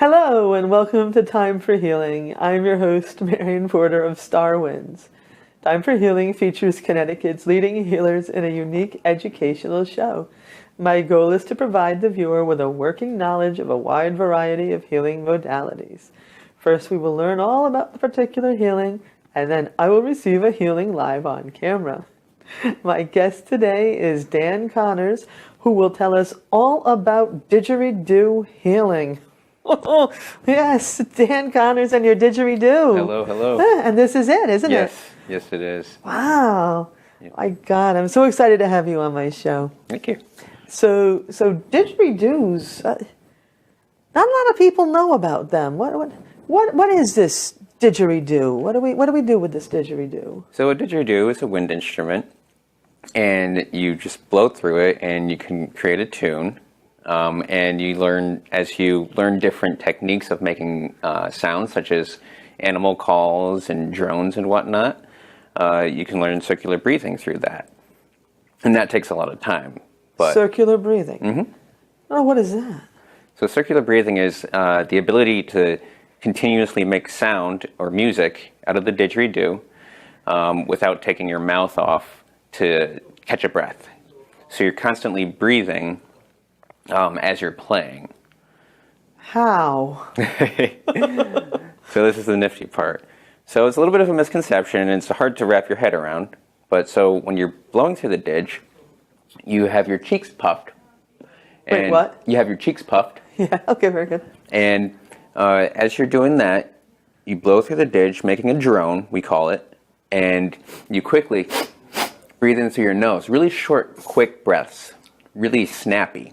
Hello and welcome to Time for Healing. I'm your host, Marion Porter of Star Winds. Time for Healing features Connecticut's leading healers in a unique educational show. My goal is to provide the viewer with a working knowledge of a wide variety of healing modalities. First, we will learn all about the particular healing, and then I will receive a healing live on camera. My guest today is Dan Connors, who will tell us all about Didgeridoo healing. Oh, yes, Dan Connors and your Didgeridoo. Hello, hello. And this is it, isn't it? Yes, it is. Wow. Yep. My God, I'm so excited to have you on my show. Thank you. So Didgeridoos, not a lot of people know about them. What is this Didgeridoo? What do we do with this Didgeridoo? So a didgeridoo is a wind instrument, and you just blow through it, and you can create a tune. And you learn, as you learn different techniques of making sounds, such as animal calls and drones and whatnot, you can learn circular breathing through that. And that takes a lot of time. But, circular breathing? Mm-hmm. Oh, what is that? So circular breathing is the ability to continuously make sound or music out of the didgeridoo without taking your mouth off to catch a breath. So you're constantly breathing as you're playing. How? So this is the nifty part. So it's a little bit of a misconception, and it's hard to wrap your head around. But so when you're blowing through the didge, you have your cheeks puffed. Wait, what? You have your cheeks puffed. Yeah, okay, very good. And as you're doing that, you blow through the didge, making a drone, we call it, and you quickly breathe in through your nose. Really short, quick breaths, really snappy.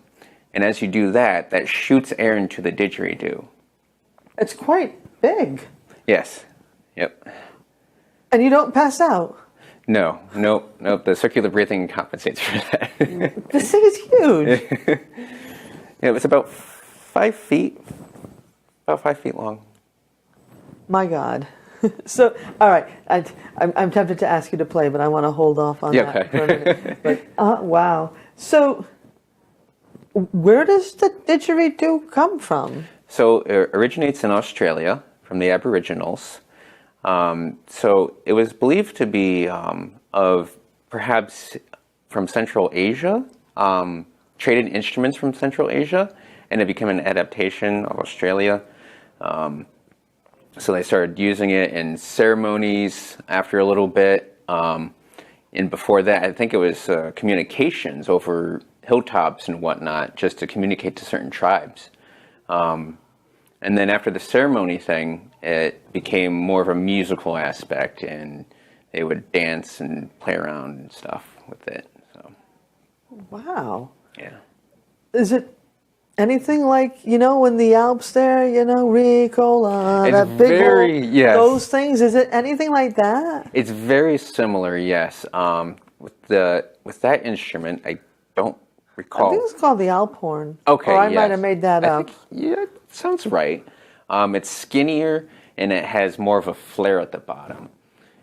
And as you do that, that shoots air into the didgeridoo. It's quite big. Yes. Yep. And you don't pass out? No. The circular breathing compensates for that. This thing is huge. Yeah, it's about 5 feet. About 5 feet long. My God. So, all right. I'm tempted to ask you to play, but I want to hold off on that okay. for a minute. But, wow. So, where does the didgeridoo come from? So it originates in Australia from the Aboriginals. So it was believed to be of perhaps from Central Asia, traded instruments from Central Asia, and it became an adaptation of Australia. So they started using it in ceremonies after a little bit. And before that, I think it was communications over hilltops and whatnot, just to communicate to certain tribes. And then after the ceremony thing, it became more of a musical aspect, and they would dance and play around and stuff with it. So, wow. Yeah. Is it anything like, in the Alps there, Ricola, that big old, yes. Those things? Is it anything like that? It's very similar, yes. With that instrument, I don't recall. I think it's called the Alp horn. Okay, or I yes. might have made that up. Yeah, sounds right. It's skinnier, and it has more of a flare at the bottom.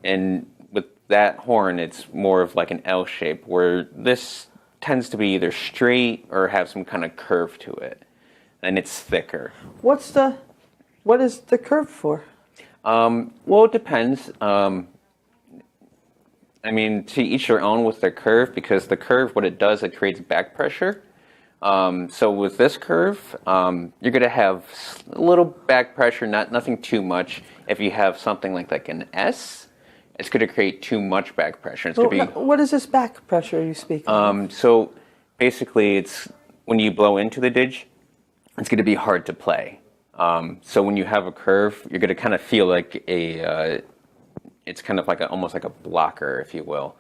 And with that horn, it's more of like an L shape, where this tends to be either straight or have some kind of curve to it. And it's thicker. What is the curve for? Well, it depends. To each their own with the curve, because the curve, what it does, it creates back pressure. So with this curve, you're going to have a little back pressure, nothing too much. If you have something like an S, it's going to create too much back pressure. It's going to be. What is this back pressure you speak of? So basically, it's when you blow into the didge, it's going to be hard to play. So when you have a curve, you're going to kind of feel like it's kind of like almost like a blocker, if you will.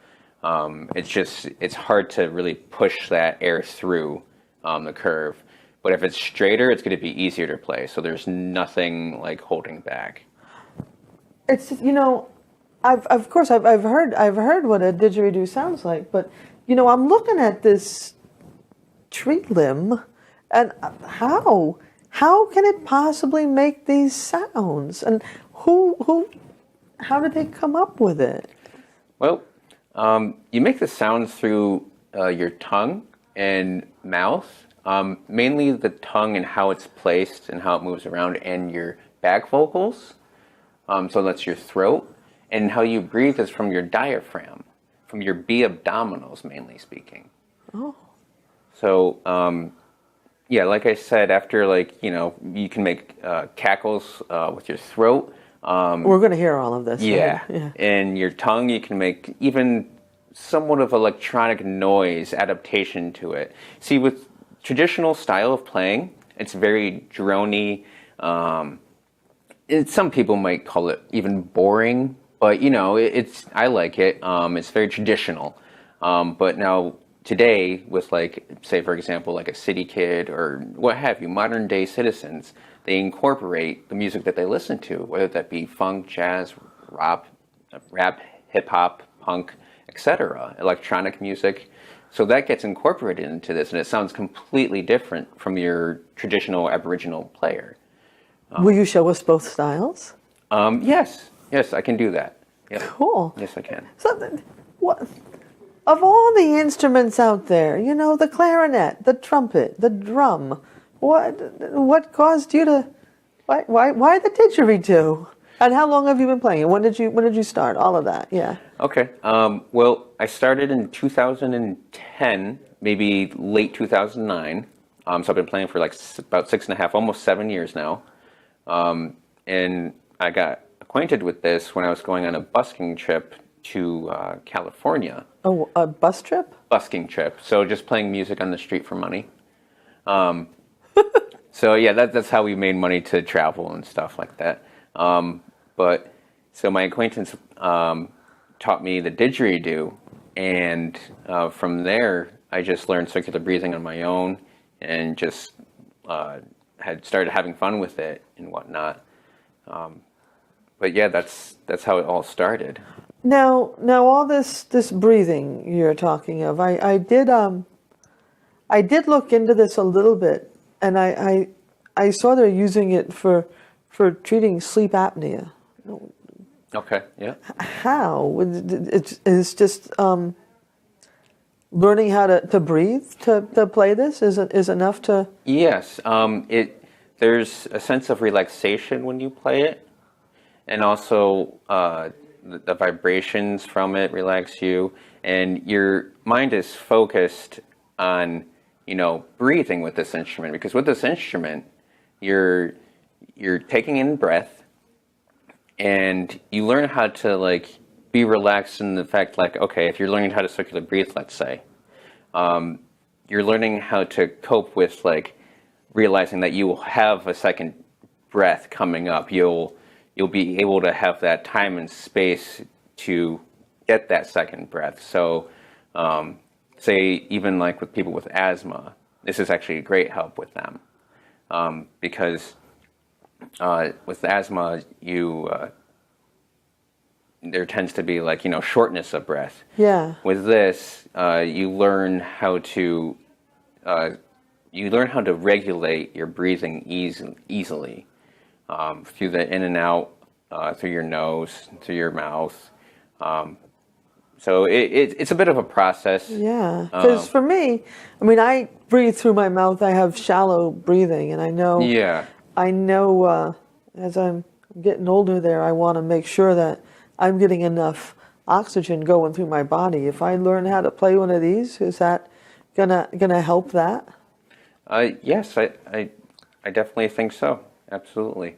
It's hard to really push that air through the curve. But if it's straighter, it's going to be easier to play. So there's nothing like holding back. It's I've heard what a didgeridoo sounds like, but I'm looking at this tree limb, and how can it possibly make these sounds? And how did they come up with it? Well, you make the sounds through your tongue and mouth, Mainly the tongue and how it's placed and how it moves around, and your back vocals. So that's your throat, and how you breathe is from your diaphragm, from your B abdominals, mainly speaking. Oh. So, yeah, like I said, after you can make cackles with your throat. We're going to hear all of this. Yeah. Right? Yeah. And your tongue, you can make even somewhat of electronic noise adaptation to it. See, with traditional style of playing, it's very drony. Some people might call it even boring, but I like it. It's very traditional. But now today, with say for example, like a city kid or what have you, modern day citizens, they incorporate the music that they listen to, whether that be funk, jazz, rap, hip hop, punk, etc., electronic music. So that gets incorporated into this, and it sounds completely different from your traditional Aboriginal player. Will you show us both styles? Yes, I can do that. Yep. Cool. Yes, I can. So, what of all the instruments out there, the clarinet, the trumpet, the drum, what caused you to why the didgeridoo? And how long have you been playing? When did you start? All of that, yeah. Okay. Well, I started in 2010, maybe late 2009. So I've been playing for about 6.5, almost 7 years now. And I got acquainted with this when I was going on a busking trip to California. Oh, a bus trip? Busking trip. So just playing music on the street for money. So yeah, that's how we made money to travel and stuff like that. But so my acquaintance taught me the didgeridoo, and from there I just learned circular breathing on my own, and just had started having fun with it and whatnot. But yeah, that's how it all started. Now all this breathing you're talking of, I did look into this a little bit, and I saw they're using it for treating sleep apnea. Okay, yeah. How? It's just learning how to breathe to play this is enough to... Yes, there's a sense of relaxation when you play it, and also the vibrations from it relax you, and your mind is focused on breathing with this instrument, because with this instrument you're taking in breath, and you learn how to be relaxed in the fact okay, if you're learning how to circular breathe, let's say, you're learning how to cope with realizing that you will have a second breath coming up. You'll be able to have that time and space to get that second breath. So say even with people with asthma, this is actually a great help with them, because with asthma there tends to be shortness of breath. Yeah. With this, you learn how to regulate your breathing easily through the in and out, through your nose, through your mouth. So it's a bit of a process. Yeah, because for me, I breathe through my mouth. I have shallow breathing, and I know. Yeah. I know as I'm getting older, there, I want to make sure that I'm getting enough oxygen going through my body. If I learn how to play one of these, is that gonna help that? Yes, I definitely think so. Absolutely.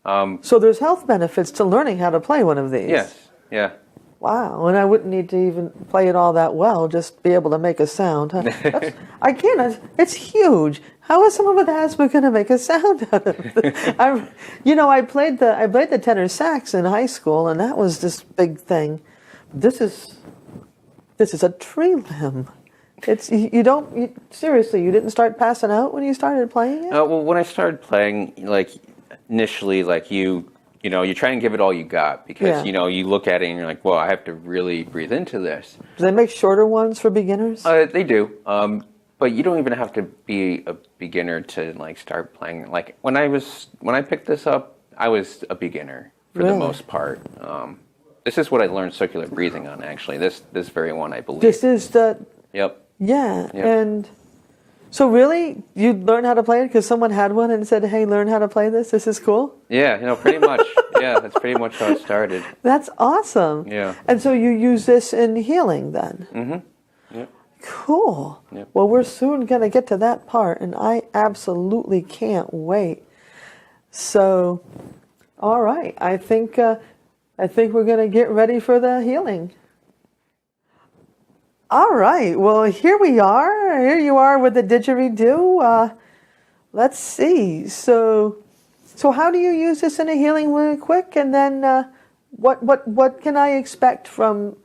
So there's health benefits to learning how to play one of these. Yes. Yeah. Wow, and I wouldn't need to even play it all that well, just be able to make a sound. I can't. It's huge. How is someone with asthma going to make a sound out of it? I played the tenor sax in high school, and that was this big thing. This is a tree limb. It's seriously, you didn't start passing out when you started playing it? Well, when I started playing, initially, you try and give it all you got, because you look at it and you're like, well, I have to really breathe into this. Do they make shorter ones for beginners? They do, but you don't even have to be a beginner to start playing. When I picked this up, I was a beginner for the most part. This is what I learned circular breathing on, actually. This very one, I believe. This is the... Yep. Yeah, Yep. and So really, you learned how to play it because someone had one and said, "Hey, learn how to play this. This is cool." Yeah, pretty much. Yeah, that's pretty much how it started. That's awesome. Yeah. And so you use this in healing then? Mm-hmm. Yep. Cool. Yep. Well, we're soon going to get to that part, and I absolutely can't wait. So, all right. I think we're going to get ready for the healing. All right. Well, here we are. Here you are with the didgeridoo. Let's see. So how do you use this in a healing really quick? And then what can I expect from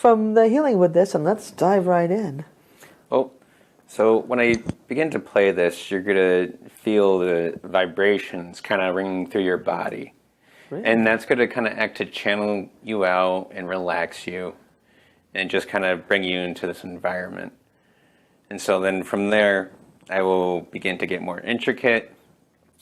the healing with this? And let's dive right in. Well, so when I begin to play this, you're going to feel the vibrations kind of ringing through your body. Really? And that's going to kind of act to channel you out and relax you and just kind of bring you into this environment. And so then from there, I will begin to get more intricate.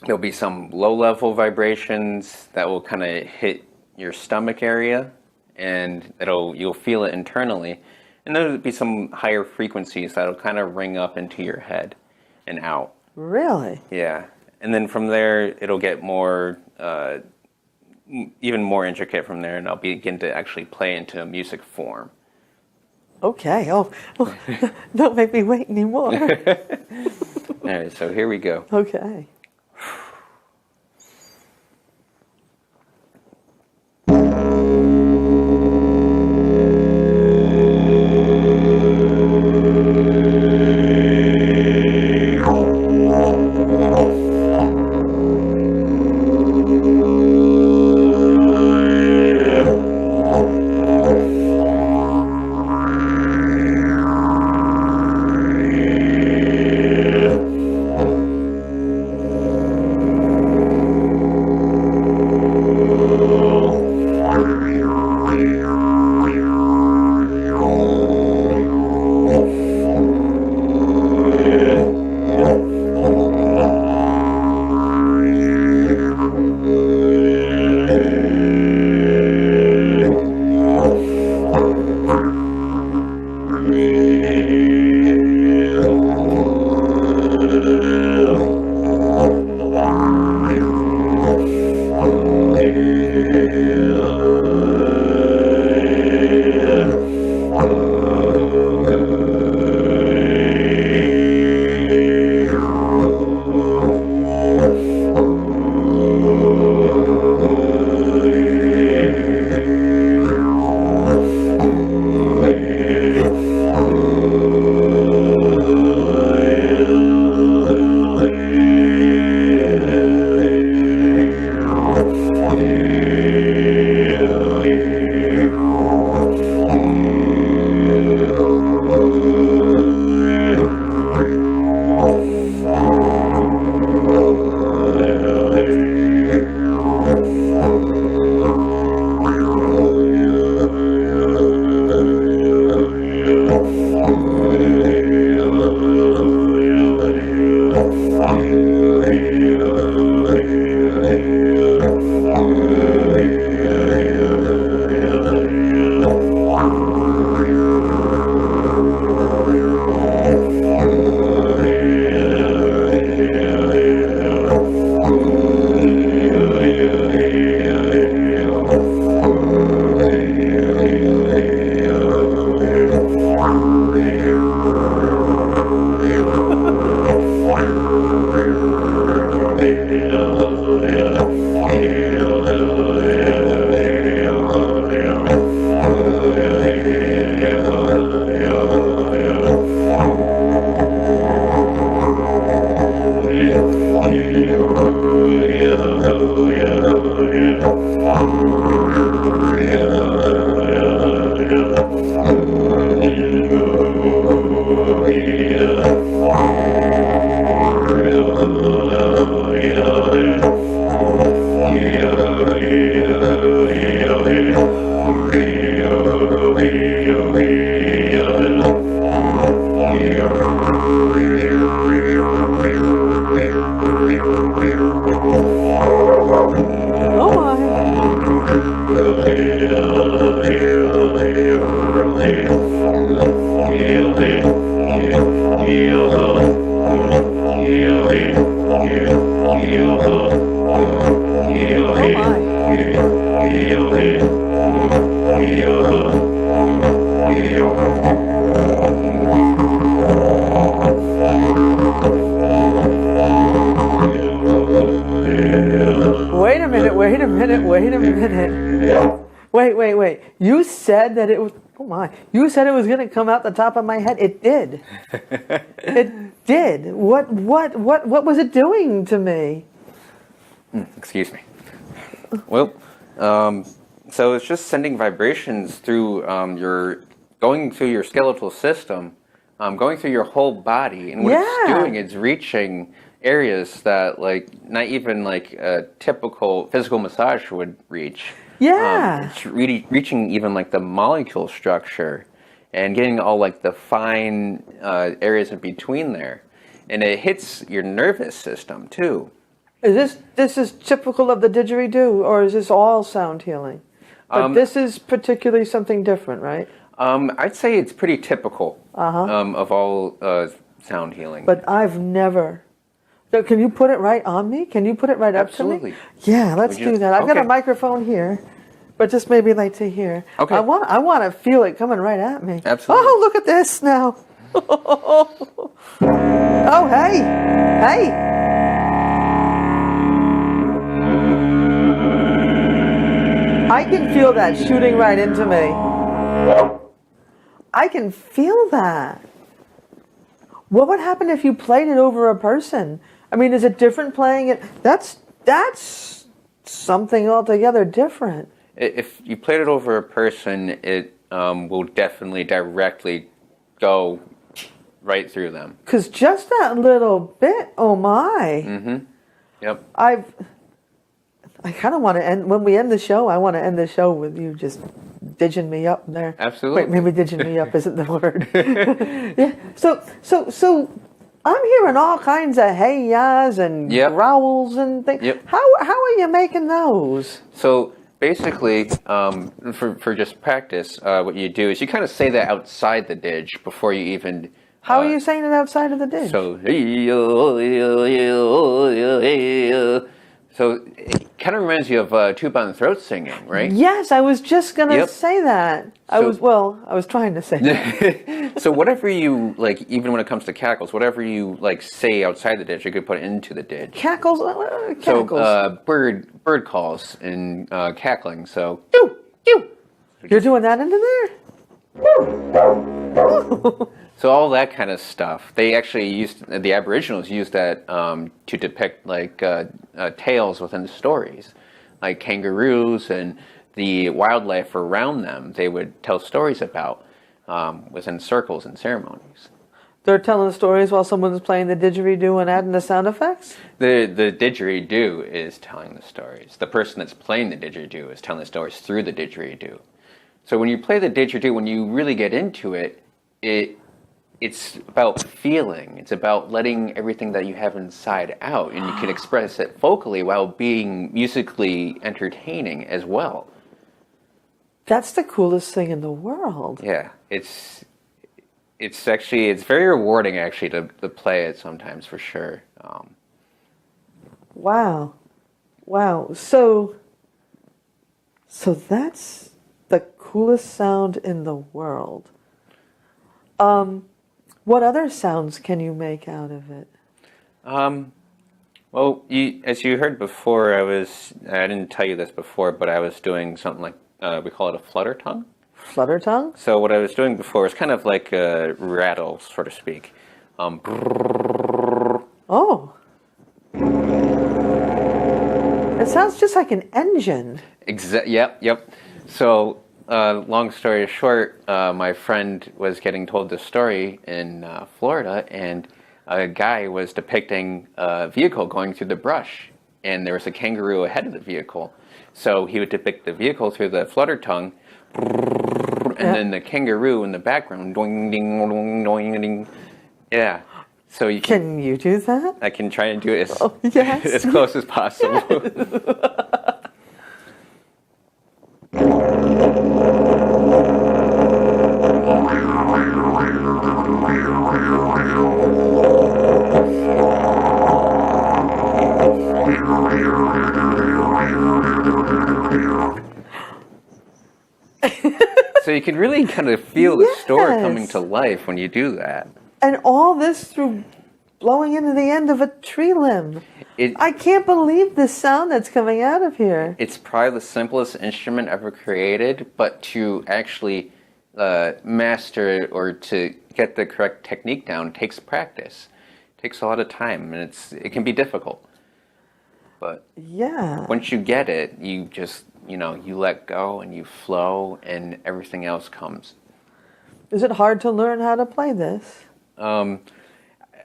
There'll be some low-level vibrations that will kind of hit your stomach area, and you'll feel it internally. And there'll be some higher frequencies that'll kind of ring up into your head and out. Really? Yeah. And then from there, it'll get more, even more intricate from there, and I'll begin to actually play into a music form. Okay. Oh, don't make me wait anymore. All right, so here we go. Okay. Wait a minute, wait a minute, wait a minute. Wait. You said that it was, oh my, you said it was going to come out the top of my head. It did. It did. What was it doing to me? Excuse me. Well, so it's just sending vibrations through going through your skeletal system, going through your whole body. And what it's doing, it's reaching areas that not even a typical physical massage would reach. Yeah. It's really reaching even the molecule structure and getting all the fine areas in between there. And it hits your nervous system too. Is this is typical of the didgeridoo, or is this all sound healing? But this is particularly something different, right? I'd say it's pretty typical of all sound healing. But I've never. So can you put it right on me? Can you put it right up to me? Absolutely. Yeah, let's do that. I've got a microphone here, but just maybe to here. Okay. I want to feel it coming right at me. Absolutely. Oh, look at this now. Oh, hey. I can feel that shooting right into me. I can feel that. What would happen if you played it over a person? I mean, is it different playing it? That's something altogether different. If you played it over a person, it will definitely directly go right through them. Because just that little bit, oh my. Mm-hmm. Yep. I kind of want to end, when we end the show, I want to end the show with you just didging me up there. Absolutely. Wait, maybe didging me up isn't the word. Yeah. So I'm hearing all kinds of hey-yas and growls and things. Yep. How are you making those? So basically, for just practice, what you do is you kind of say that outside the didge before you even... How are you saying it outside of the didge? So it kind of reminds you of tube on the throat singing, right? Yes, I was just going to say that. I was trying to say that. So whatever you, even when it comes to cackles, whatever you, say outside the didge, you could put it into the didge. Cackles? Cackles. So bird calls and cackling, so... You're doing that into there? So all that kind of stuff. They actually the Aboriginals used that to depict tales within the stories, like kangaroos and the wildlife around them. They would tell stories about within circles and ceremonies. They're telling stories while someone's playing the didgeridoo and adding the sound effects? The didgeridoo is telling the stories. The person that's playing the didgeridoo is telling the stories through the didgeridoo. So when you play the didgeridoo, when you really get into it, it's about feeling. It's about letting everything that you have inside out, and you can express it vocally while being musically entertaining as well. That's the coolest thing in the world. Yeah, it's very rewarding actually to play it sometimes, for sure. Wow. So that's the coolest sound in the world. What other sounds can you make out of it? Well, as you heard before, I didn't tell you this before, but I was doing something like, we call it a flutter tongue. Flutter tongue? So what I was doing before was kind of like a rattle, so to speak. Oh. It sounds just like an engine. Yep. So, long story short, my friend was getting told this story in Florida, and a guy was depicting a vehicle going through the brush, and there was a kangaroo ahead of the vehicle. So he would depict the vehicle through the flutter tongue, and then the kangaroo in the background, doing, ding, doing, doing, ding. Yeah. So can you do that? I can try and do it yes. as close as possible. So you can really kind of feel the story Yes. coming to life when you do that. And all this through blowing into the end of a tree limb. I can't believe the sound that's coming out of here. It's probably the simplest instrument ever created, but to actually master it or to get the correct technique down takes practice. It takes a lot of time, and it can be difficult. But Yeah. once you get it, you just, you let go and you flow and everything else comes. Is it hard to learn how to play this?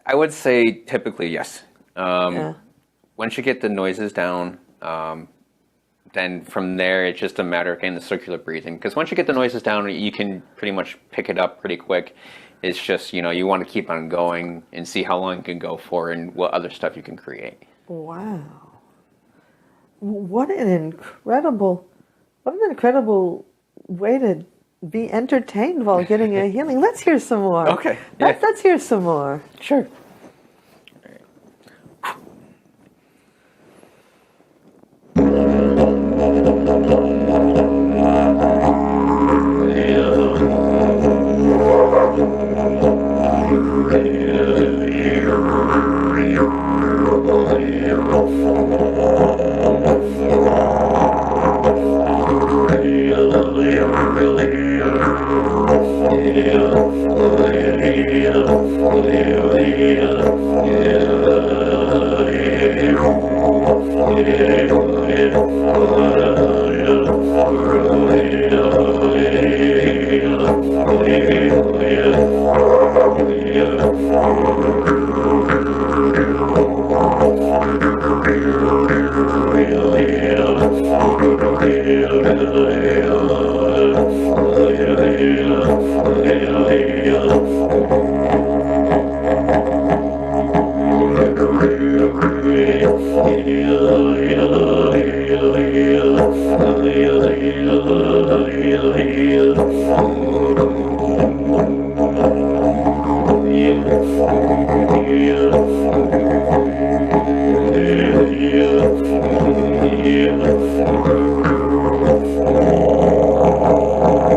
I would say typically yes. Yeah. Once you get the noises down, then from there it's just a matter of getting the circular breathing. Because once you get the noises down, you can pretty much pick it up pretty quick. It's just, you want to keep on going and see how long you can go for and what other stuff you can create. Wow. What an incredible way to be entertained while getting a healing. Let's hear some more. Okay. Yeah. Let's hear some more. Sure.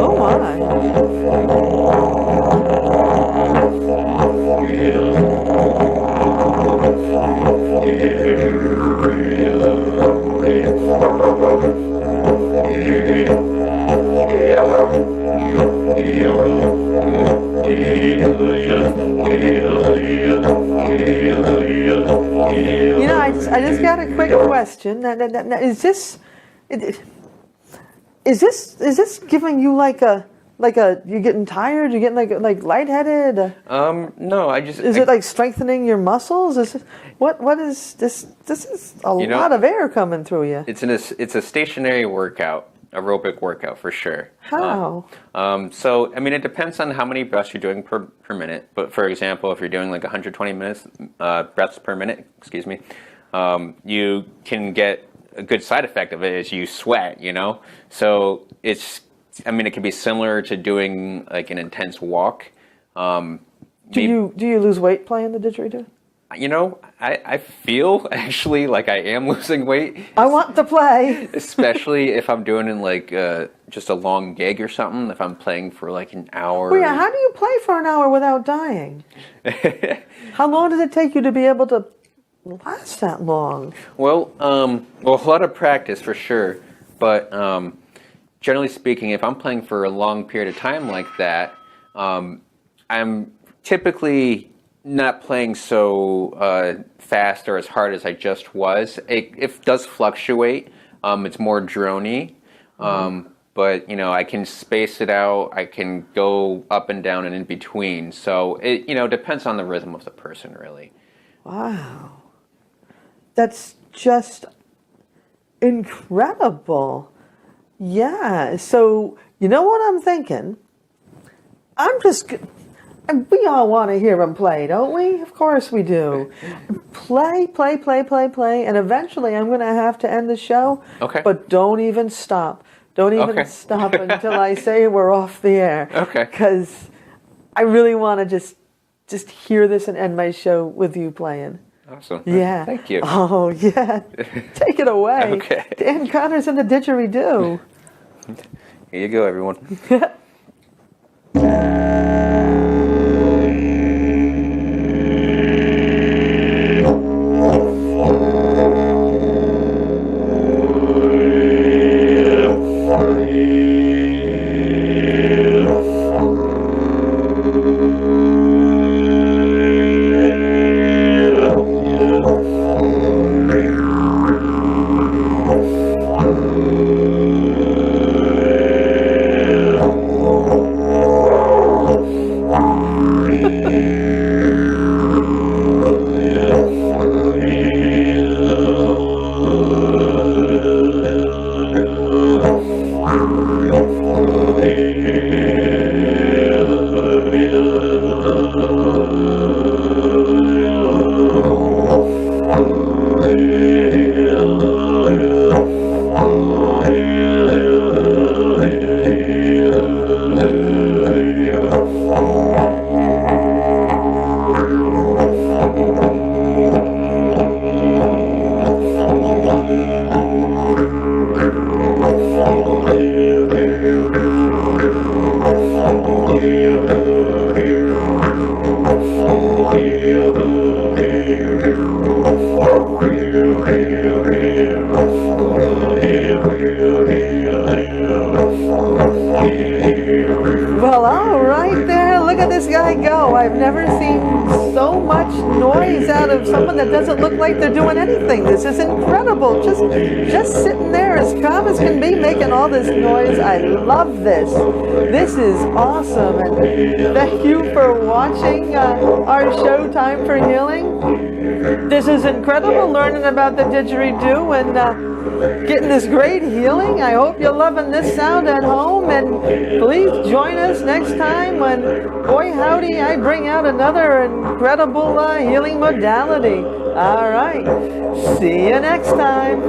Oh my. I just got a quick question. Is this giving you like a you getting tired? You getting like lightheaded? No, Is it like strengthening your muscles? What is this? This is a lot of air coming through you. it's a stationary workout, aerobic workout for sure. How? So I mean, it depends on how many breaths you're doing per minute. But for example, if you're doing like 120 breaths per minute, you can get a good side effect of it is you sweat. So it can be similar to doing like an intense walk. Do you lose weight playing the didgeridoo? I feel actually like I am losing weight. I want to play. Especially if I'm doing in like just a long gig or something. If I'm playing for like an hour. Well, yeah, how do you play for an hour without dying? How long does it take you to be able to last that long? Well, a lot of practice for sure. But generally speaking, if I'm playing for a long period of time like that, I'm typically not playing so fast or as hard as I just was. It does fluctuate. It's more drony. But, I can space it out. I can go up and down and in between. So it, depends on the rhythm of the person, really. Wow. That's just incredible. Yeah. So, you know what I'm thinking? We all want to hear him play, don't we? Of course we do. Play, and eventually I'm going to have to end the show. Okay. But don't even stop. Don't even stop until I say we're off the air. Okay. Because I really want to just hear this and end my show with you playing. Awesome. Yeah. Thank you. Oh, yeah. Take it away. Okay. Dan Connor's in the didgeridoo. Here you go, everyone. Well, all right there. Look at this guy go. I've never seen so much noise out of someone that doesn't look like they're doing anything. This is incredible. Just sitting there as calm as can be, making all this noise. I love this. This is awesome. And thank you for watching our show, Time for Healing. This is incredible, learning about the didgeridoo and getting this great healing. I hope you're loving this sound at home, and please join us next time when, boy howdy, I bring out another incredible healing modality. All right, see you next time.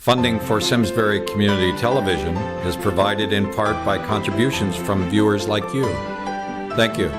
Funding for Simsbury Community Television is provided in part by contributions from viewers like you. Thank you.